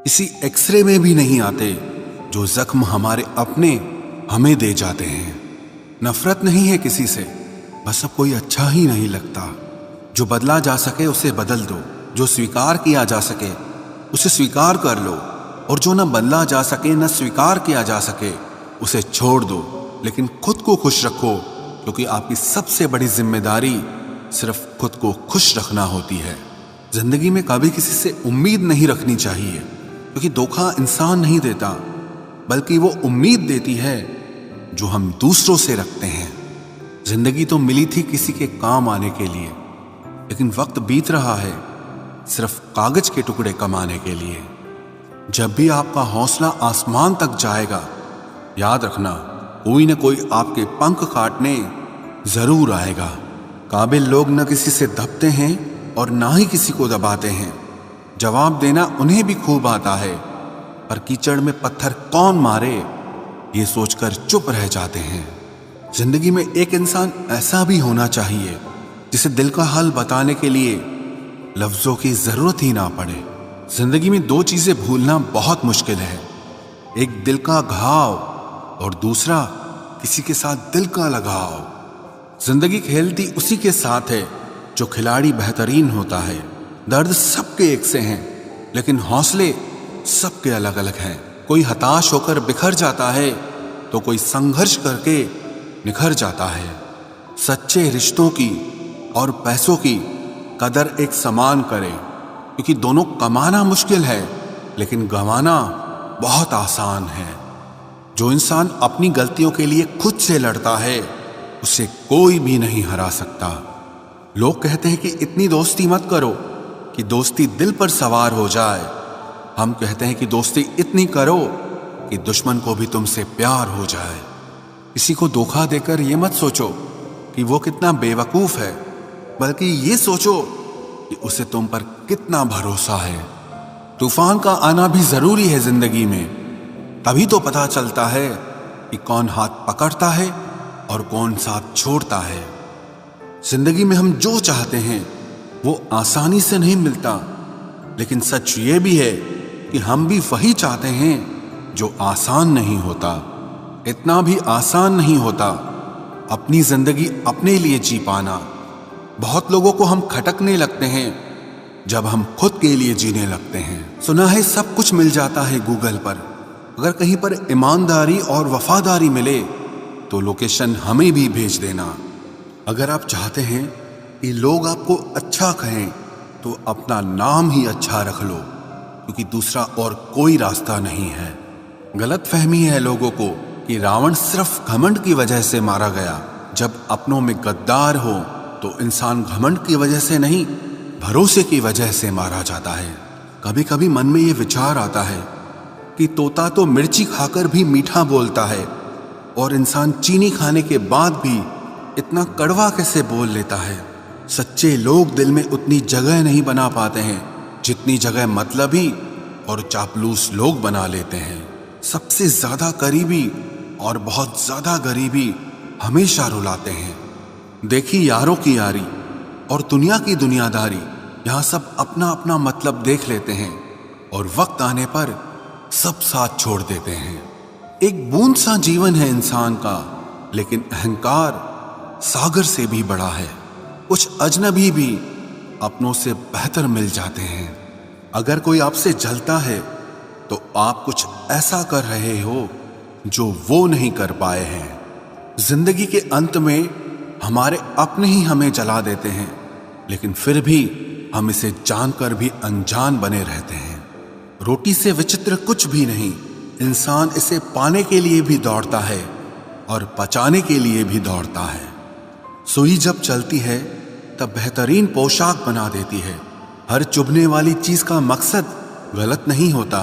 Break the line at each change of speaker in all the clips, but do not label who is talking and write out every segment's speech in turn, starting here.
इसी एक्सरे में भी नहीं आते जो जख्म हमारे अपने हमें दे जाते हैं। नफरत नहीं है किसी से, बस अब कोई अच्छा ही नहीं लगता। जो बदला जा सके उसे बदल दो, जो स्वीकार किया जा सके उसे स्वीकार कर लो, और जो न बदला जा सके न स्वीकार किया जा सके उसे छोड़ दो। लेकिन खुद को खुश रखो, क्योंकि आपकी सबसे बड़ी जिम्मेदारी सिर्फ खुद को खुश रखना होती है। जिंदगी में कभी किसी से उम्मीद नहीं रखनी चाहिए, क्योंकि धोखा इंसान नहीं देता, बल्कि वो उम्मीद देती है जो हम दूसरों से रखते हैं। जिंदगी तो मिली थी किसी के काम आने के लिए, लेकिन वक्त बीत रहा है सिर्फ कागज के टुकड़े कमाने के लिए। जब भी आपका हौसला आसमान तक जाएगा, याद रखना कोई न कोई आपके पंख काटने जरूर आएगा। काबिल लोग न किसी से दबते हैं और ना ही किसी को दबाते हैं। जवाब देना उन्हें भी खूब आता है, पर कीचड़ में पत्थर कौन मारे ये सोचकर चुप रह जाते हैं। जिंदगी में एक इंसान ऐसा भी होना चाहिए जिसे दिल का हाल बताने के लिए लफ्जों की जरूरत ही ना पड़े। जिंदगी में दो चीजें भूलना बहुत मुश्किल है, एक दिल का घाव और दूसरा किसी के साथ दिल का लगाव। जिंदगी खेलती उसी के साथ है जो खिलाड़ी बेहतरीन होता है। दर्द सबके एक से हैं, लेकिन हौसले सबके अलग अलग हैं। कोई हताश होकर बिखर जाता है तो कोई संघर्ष करके निखर जाता है। सच्चे रिश्तों की और पैसों की कदर एक समान करें, क्योंकि दोनों कमाना मुश्किल है लेकिन गंवाना बहुत आसान है। जो इंसान अपनी गलतियों के लिए खुद से लड़ता है उसे कोई भी नहीं हरा सकता। लोग कहते हैं कि इतनी दोस्ती मत करो कि दोस्ती दिल पर सवार हो जाए। हम कहते हैं कि दोस्ती इतनी करो कि दुश्मन को भी तुमसे प्यार हो जाए। किसी को धोखा देकर ये मत सोचो कि वो कितना बेवकूफ है, बल्कि ये सोचो कि उसे तुम पर कितना भरोसा है। तूफान का आना भी जरूरी है जिंदगी में, तभी तो पता चलता है कि कौन हाथ पकड़ता है और कौन साथ छोड़ता है। जिंदगी में हम जो चाहते हैं वो आसानी से नहीं मिलता, लेकिन सच ये भी है कि हम भी वही चाहते हैं जो आसान नहीं होता। इतना भी आसान नहीं होता अपनी जिंदगी अपने लिए जी पाना। बहुत लोगों को हम खटकने लगते हैं जब हम खुद के लिए जीने लगते हैं। सुना है सब कुछ मिल जाता है गूगल पर, अगर कहीं पर ईमानदारी और वफादारी मिले तो लोकेशन हमें भी भेज देना। अगर आप चाहते हैं कि लोग आपको अच्छा कहें तो अपना नाम ही अच्छा रख लो, क्योंकि दूसरा और कोई रास्ता नहीं है। गलत फहमी है लोगों को कि रावण सिर्फ घमंड की वजह से मारा गया। जब अपनों में गद्दार हो तो इंसान घमंड की वजह से नहीं, भरोसे की वजह से मारा जाता है। कभी कभी मन में ये विचार आता है कि तोता तो मिर्ची खाकर भी मीठा बोलता है, और इंसान चीनी खाने के बाद भी इतना कड़वा कैसे बोल लेता है। सच्चे लोग दिल में उतनी जगह नहीं बना पाते हैं जितनी जगह मतलबी और चापलूस लोग बना लेते हैं। सबसे ज्यादा करीबी और बहुत ज्यादा गरीबी हमेशा रुलाते हैं। देखी यारों की यारी और दुनिया की दुनियादारी, यहाँ सब अपना अपना मतलब देख लेते हैं और वक्त आने पर सब साथ छोड़ देते हैं। एक बूंद सा जीवन है इंसान का, लेकिन अहंकार सागर से भी बड़ा है। कुछ अजनबी भी अपनों से बेहतर मिल जाते हैं। अगर कोई आपसे जलता है तो आप कुछ ऐसा कर रहे हो जो वो नहीं कर पाए हैं। जिंदगी के अंत में हमारे अपने ही हमें जला देते हैं, लेकिन फिर भी हम इसे जानकर भी अनजान बने रहते हैं। रोटी से विचित्र कुछ भी नहीं, इंसान इसे पाने के लिए भी दौड़ता है और पचाने के लिए भी दौड़ता है। सुई जब चलती है तब बेहतरीन पोशाक बना देती है। हर चुभने वाली चीज का मकसद गलत नहीं होता।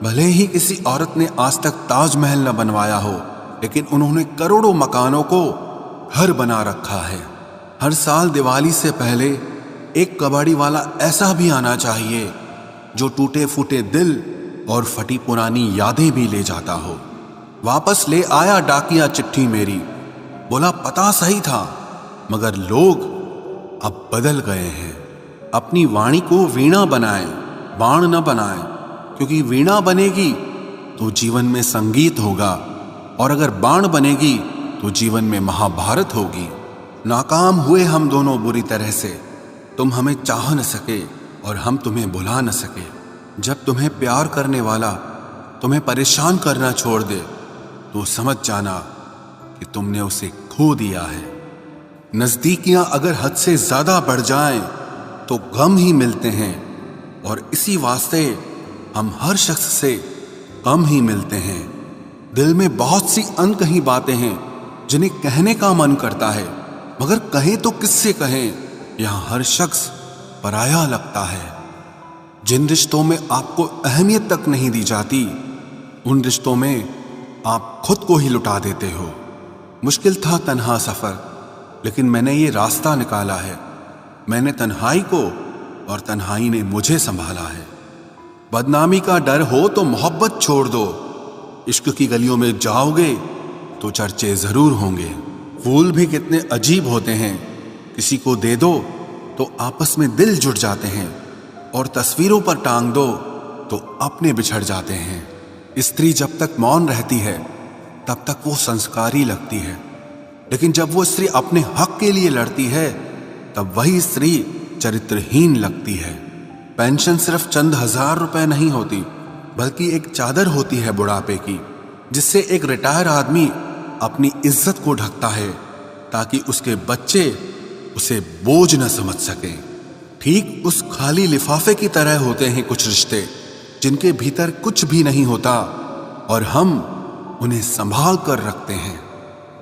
भले ही किसी औरत ने आज तक ताजमहल न बनवाया हो, लेकिन उन्होंने करोड़ों मकानों को घर बना रखा है। हर साल दिवाली से पहले एक कबाड़ी वाला ऐसा भी आना चाहिए जो टूटे फूटे दिल और फटी पुरानी यादें भी ले जाता हो। वापस ले आया डाकिया चिट्ठी मेरी, बोला पता सही था मगर लोग अब बदल गए हैं। अपनी वाणी को वीणा बनाएं, बाण न बनाएं। क्योंकि वीणा बनेगी तो जीवन में संगीत होगा, और अगर बाण बनेगी तो जीवन में महाभारत होगी। नाकाम हुए हम दोनों बुरी तरह से, तुम हमें चाह न सके और हम तुम्हें भुला न सके। जब तुम्हें प्यार करने वाला तुम्हें परेशान करना छोड़ दे तो समझ जाना कि तुमने उसे खो दिया है। नजदीकियां अगर हद से ज्यादा बढ़ जाएं तो गम ही मिलते हैं, और इसी वास्ते हम हर शख्स से कम ही मिलते हैं। दिल में बहुत सी अनकही बातें हैं जिन्हें कहने का मन करता है, मगर कहें तो किससे कहें, यहां हर शख्स पराया लगता है। जिन रिश्तों में आपको अहमियत तक नहीं दी जाती, उन रिश्तों में आप खुद को ही लुटा देते हो। मुश्किल था तन्हा सफर, लेकिन मैंने ये रास्ता निकाला है। मैंने तन्हाई को और तन्हाई ने मुझे संभाला है। बदनामी का डर हो तो मोहब्बत छोड़ दो। इश्क की गलियों में जाओगे तो चर्चे जरूर होंगे। फूल भी कितने अजीब होते हैं, किसी को दे दो तो आपस में दिल जुड़ जाते हैं, और तस्वीरों पर टांग दो तो अपने बिछड़ जाते हैं। स्त्री जब तक मौन रहती है तब तक वो संस्कारी लगती है, लेकिन जब वो स्त्री अपने हक के लिए लड़ती है तब वही स्त्री चरित्रहीन लगती है। पेंशन सिर्फ चंद हजार रुपए नहीं होती, बल्कि एक चादर होती है बुढ़ापे की, जिससे एक रिटायर आदमी अपनी इज्जत को ढकता है ताकि उसके बच्चे उसे बोझ न समझ सकें। ठीक उस खाली लिफाफे की तरह होते हैं कुछ रिश्ते जिनके भीतर कुछ भी नहीं होता, और हम उन्हें संभाल कर रखते हैं।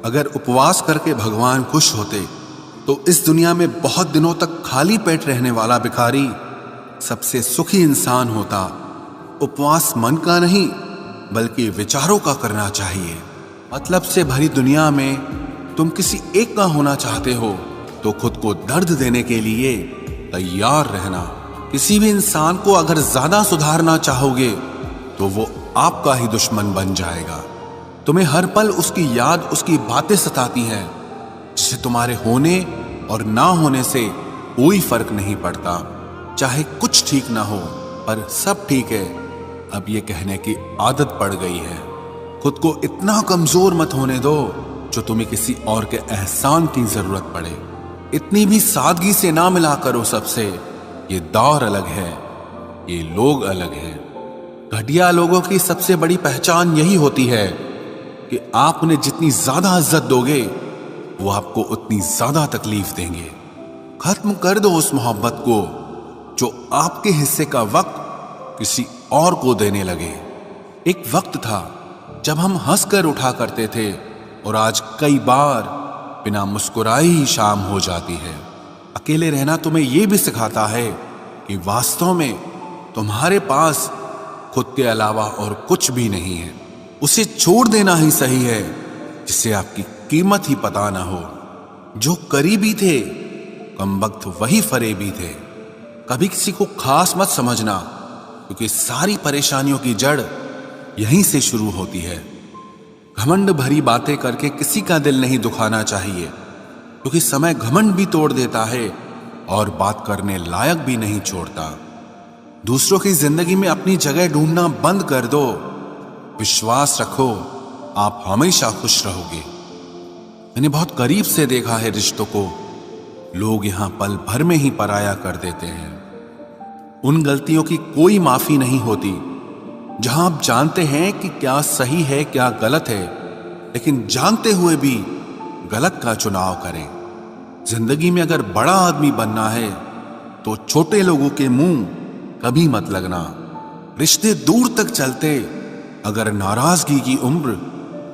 अगर उपवास करके भगवान खुश होते तो इस दुनिया में बहुत दिनों तक खाली पेट रहने वाला भिखारी सबसे सुखी इंसान होता। उपवास मन का नहीं बल्कि विचारों का करना चाहिए। मतलब से भरी दुनिया में तुम किसी एक का होना चाहते हो तो खुद को दर्द देने के लिए तैयार रहना। किसी भी इंसान को अगर ज्यादा सुधारना चाहोगे तो वो आपका ही दुश्मन बन जाएगा। तुम्हें हर पल उसकी याद, उसकी बातें सताती हैं, जिसे तुम्हारे होने और ना होने से कोई फर्क नहीं पड़ता। चाहे कुछ ठीक ना हो पर सब ठीक है, अब ये कहने की आदत पड़ गई है। खुद को इतना कमजोर मत होने दो जो तुम्हें किसी और के एहसान की जरूरत पड़े। इतनी भी सादगी से ना मिला करो सबसे। ये दौर अलग है, ये लोग अलग हैं। घटिया लोगों की सबसे बड़ी पहचान यही होती है कि आप उन्हें जितनी ज्यादा इज्जत दोगे वो आपको उतनी ज्यादा तकलीफ देंगे। खत्म कर दो उस मोहब्बत को जो आपके हिस्से का वक्त किसी और को देने लगे। एक वक्त था जब हम हंसकर उठा करते थे, और आज कई बार बिना मुस्कुराए ही शाम हो जाती है। अकेले रहना तुम्हें यह भी सिखाता है कि वास्तव में तुम्हारे पास खुद के अलावा और कुछ भी नहीं है। उसे छोड़ देना ही सही है जिससे आपकी कीमत ही पता ना हो। जो करीबी थे कमबख्त वही फरेबी थे। कभी किसी को खास मत समझना, क्योंकि सारी परेशानियों की जड़ यहीं से शुरू होती है। घमंड भरी बातें करके किसी का दिल नहीं दुखाना चाहिए, क्योंकि समय घमंड भी तोड़ देता है और बात करने लायक भी नहीं छोड़ता। दूसरों की जिंदगी में अपनी जगह ढूंढना बंद कर दो। विश्वास रखो, आप हमेशा खुश रहोगे। मैंने बहुत करीब से देखा है रिश्तों को, लोग यहां पल भर में ही पराया कर देते हैं। उन गलतियों की कोई माफी नहीं होती जहां आप जानते हैं कि क्या सही है क्या गलत है, लेकिन जानते हुए भी गलत का चुनाव करें। जिंदगी में अगर बड़ा आदमी बनना है तो छोटे लोगों के मुंह कभी मत लगना। रिश्ते दूर तक चलते अगर नाराजगी की उम्र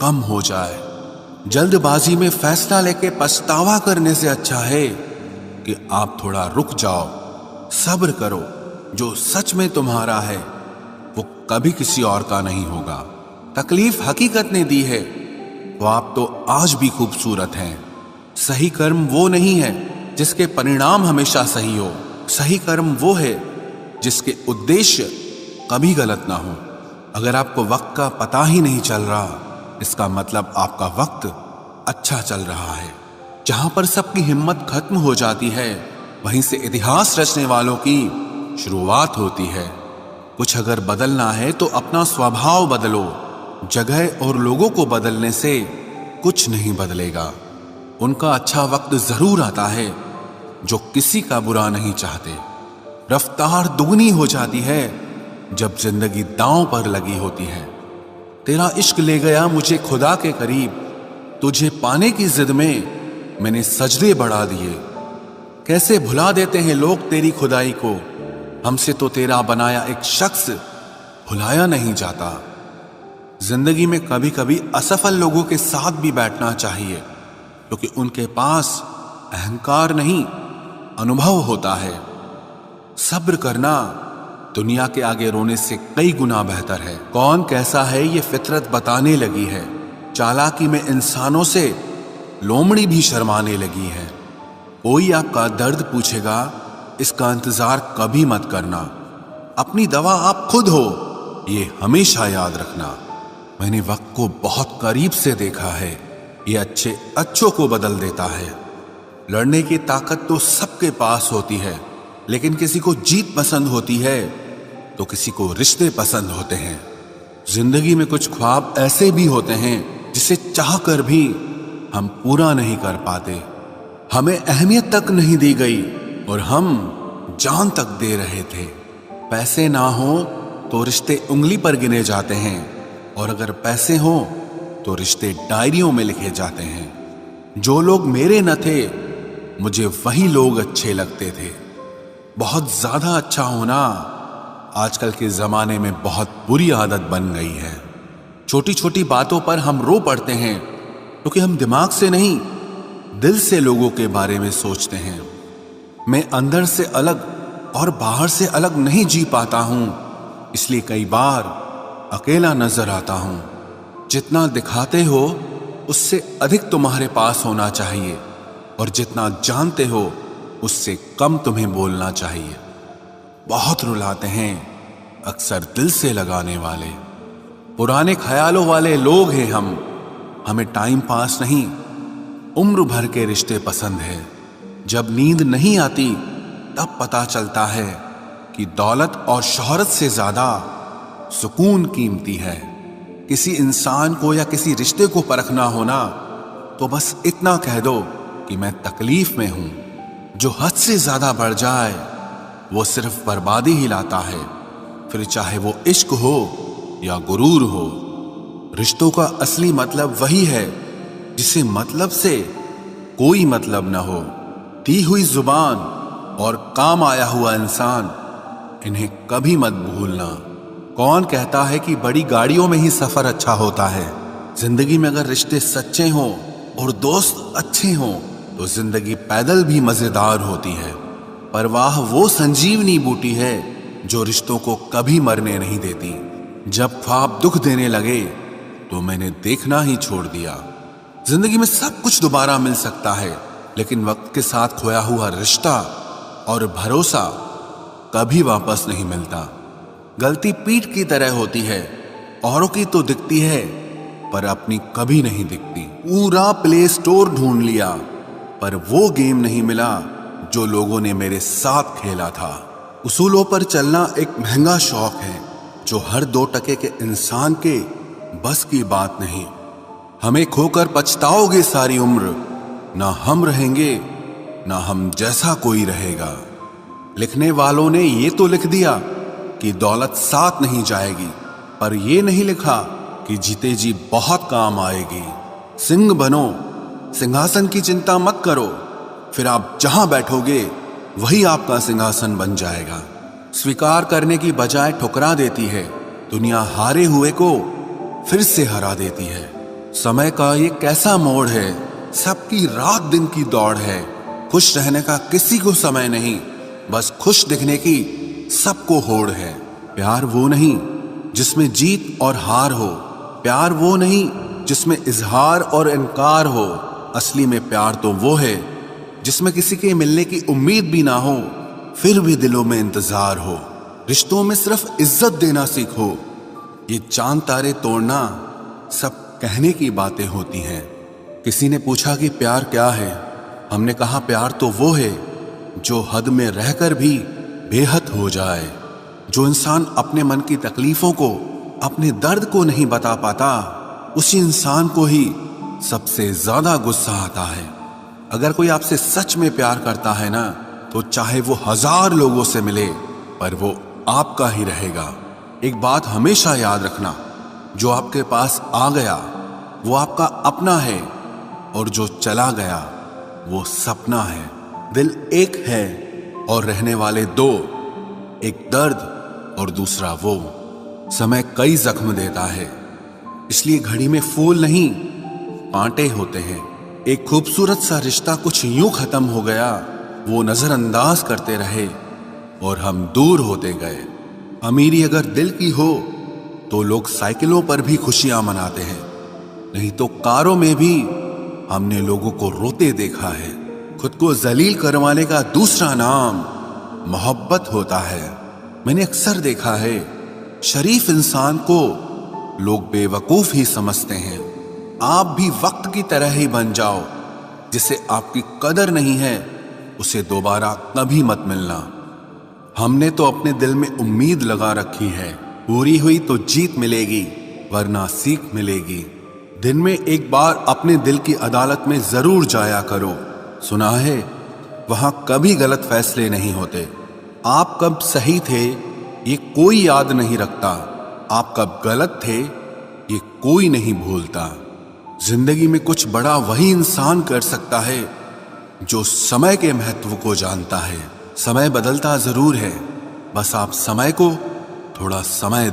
कम हो जाए। जल्दबाजी में फैसला लेके पछतावा करने से अच्छा है कि आप थोड़ा रुक जाओ, सब्र करो। जो सच में तुम्हारा है वो कभी किसी और का नहीं होगा। तकलीफ हकीकत ने दी है तो आप तो आज भी खूबसूरत हैं। सही कर्म वो नहीं है जिसके परिणाम हमेशा सही हो। सही कर्म वो है जिसके उद्देश्य कभी गलत ना हो। अगर आपको वक्त का पता ही नहीं चल रहा, इसका मतलब आपका वक्त अच्छा चल रहा है। जहां पर सबकी हिम्मत खत्म हो जाती है, वहीं से इतिहास रचने वालों की शुरुआत होती है। कुछ अगर बदलना है तो अपना स्वभाव बदलो। जगह और लोगों को बदलने से कुछ नहीं बदलेगा। उनका अच्छा वक्त जरूर आता है जो किसी का बुरा नहीं चाहते। रफ्तार दुगनी हो जाती है जब जिंदगी दांव पर लगी होती है। तेरा इश्क ले गया मुझे खुदा के करीब, तुझे पाने की जिद में मैंने सजदे बढ़ा दिए। कैसे भुला देते हैं लोग तेरी खुदाई को, हमसे तो तेरा बनाया एक शख्स भुलाया नहीं जाता। जिंदगी में कभी कभी असफल लोगों के साथ भी बैठना चाहिए, क्योंकि उनके पास अहंकार नहीं अनुभव होता है। सब्र करना दुनिया के आगे रोने से कई गुना बेहतर है। कौन कैसा है ये फितरत बताने लगी है। चालाकी में इंसानों से लोमड़ी भी शर्माने लगी है। कोई आपका दर्द पूछेगा, इसका इंतजार कभी मत करना। अपनी दवा आप खुद हो, ये हमेशा याद रखना। मैंने वक्त को बहुत करीब से देखा है, ये अच्छे अच्छों को बदल देता है। लड़ने की ताकत तो सबके पास होती है, लेकिन किसी को जीत पसंद होती है तो किसी को रिश्ते पसंद होते हैं। जिंदगी में कुछ ख्वाब ऐसे भी होते हैं जिसे चाह कर भी हम पूरा नहीं कर पाते। हमें अहमियत तक नहीं दी गई और हम जान तक दे रहे थे। पैसे ना हो तो रिश्ते उंगली पर गिने जाते हैं, और अगर पैसे हो तो रिश्ते डायरियों में लिखे जाते हैं। जो लोग मेरे न थे मुझे वही लोग अच्छे लगते थे। बहुत ज्यादा अच्छा होना आजकल के जमाने में बहुत बुरी आदत बन गई है। छोटी छोटी बातों पर हम रो पड़ते हैं क्योंकि हम दिमाग से नहीं दिल से लोगों के बारे में सोचते हैं। मैं अंदर से अलग और बाहर से अलग नहीं जी पाता हूं, इसलिए कई बार अकेला नजर आता हूं। जितना दिखाते हो उससे अधिक तुम्हारे पास होना चाहिए, और जितना जानते हो उससे कम तुम्हें बोलना चाहिए। बहुत रुलाते हैं अक्सर दिल से लगाने वाले। पुराने ख्यालों वाले लोग हैं हम। हमें टाइम पास नहीं उम्र भर के रिश्ते पसंद है। जब नींद नहीं आती तब पता चलता है कि दौलत और शोहरत से ज्यादा सुकून कीमती है। किसी इंसान को या किसी रिश्ते को परखना होना तो बस इतना कह दो कि मैं तकलीफ में हूं। जो हद से ज्यादा बढ़ जाए वो सिर्फ बर्बादी ही लाता है, फिर चाहे वो इश्क हो या गुरूर हो। रिश्तों का असली मतलब वही है जिसे मतलब से कोई मतलब न हो। दी हुई जुबान और काम आया हुआ इंसान, इन्हें कभी मत भूलना। कौन कहता है कि बड़ी गाड़ियों में ही सफर अच्छा होता है। जिंदगी में अगर रिश्ते सच्चे हों और दोस्त अच्छे हों तो जिंदगी पैदल भी मजेदार होती है। परवाह वो संजीवनी बूटी है जो रिश्तों को कभी मरने नहीं देती। जब ख्वाब दुख देने लगे तो मैंने देखना ही छोड़ दिया। जिंदगी में सब कुछ दोबारा मिल सकता है, लेकिन वक्त के साथ खोया हुआ रिश्ता और भरोसा कभी वापस नहीं मिलता। गलती पीठ की तरह होती है, औरों की तो दिखती है पर अपनी कभी नहीं दिखती। पूरा प्ले स्टोर ढूंढ लिया पर वो गेम नहीं मिला जो लोगों ने मेरे साथ खेला था। उसूलों पर चलना एक महंगा शौक है जो हर 2 टके के इंसान के बस की बात नहीं। हमें खोकर पछताओगे सारी उम्र, ना हम रहेंगे ना हम जैसा कोई रहेगा। लिखने वालों ने ये तो लिख दिया कि दौलत साथ नहीं जाएगी, पर ये नहीं लिखा कि जीते जी बहुत काम आएगी। सिंह बनो, सिंहासन की चिंता मत करो, फिर आप जहां बैठोगे वही आपका सिंहासन बन जाएगा। स्वीकार करने की बजाय ठुकरा देती है। दुनिया हारे हुए को फिर से हरा देती है। समय का ये कैसा मोड़ है, सबकी रात दिन की दौड़ है। खुश रहने का किसी को समय नहीं, बस खुश दिखने की सबको होड़ है। प्यार वो नहीं जिसमें जीत और हार हो, प्यार वो नहीं जिसमें इजहार और इनकार हो। असली में प्यार तो वो है जिसमें किसी के मिलने की उम्मीद भी ना हो, फिर भी दिलों में इंतजार हो। रिश्तों में सिर्फ इज्जत देना सीखो। ये चांद तारे तोड़ना सब कहने की बातें होती हैं। किसी ने पूछा कि प्यार क्या है, हमने कहा प्यार तो वो है जो हद में रहकर भी बेहद हो जाए। जो इंसान अपने मन की तकलीफों को, अपने दर्द को नहीं बता पाता, उसी इंसान को ही सबसे ज्यादा गुस्सा आता है। अगर कोई आपसे सच में प्यार करता है ना, तो चाहे वो 1000 लोगों से मिले, पर वो आपका ही रहेगा। एक बात हमेशा याद रखना, जो आपके पास आ गया वो आपका अपना है, और जो चला गया वो सपना है। दिल एक है और रहने वाले 2, एक दर्द और दूसरा वो। समय कई जख्म देता है, इसलिए घड़ी में फूल नहीं कांटे होते हैं। एक खूबसूरत सा रिश्ता कुछ यूं खत्म हो गया, वो नजरअंदाज करते रहे और हम दूर होते गए। अमीरी अगर दिल की हो तो लोग साइकिलों पर भी खुशियां मनाते हैं, नहीं तो कारों में भी हमने लोगों को रोते देखा है। खुद को जलील करवाने का दूसरा नाम मोहब्बत होता है। मैंने अक्सर देखा है, शरीफ इंसान को लोग बेवकूफ ही समझते हैं। आप भी वक्त की तरह ही बन जाओ, जिसे आपकी कदर नहीं है उसे दोबारा कभी मत मिलना। हमने तो अपने दिल में उम्मीद लगा रखी है, पूरी हुई तो जीत मिलेगी, वरना सीख मिलेगी। दिन में एक बार अपने दिल की अदालत में जरूर जाया करो। सुना है वहां कभी गलत फैसले नहीं होते। आप कब सही थे ये कोई याद नहीं रखता, आप कब गलत थे ये कोई नहीं भूलता। जिंदगी में कुछ बड़ा वही इंसान कर सकता है जो समय के महत्व को जानता है। समय बदलता जरूर है, बस आप समय को थोड़ा समय दो।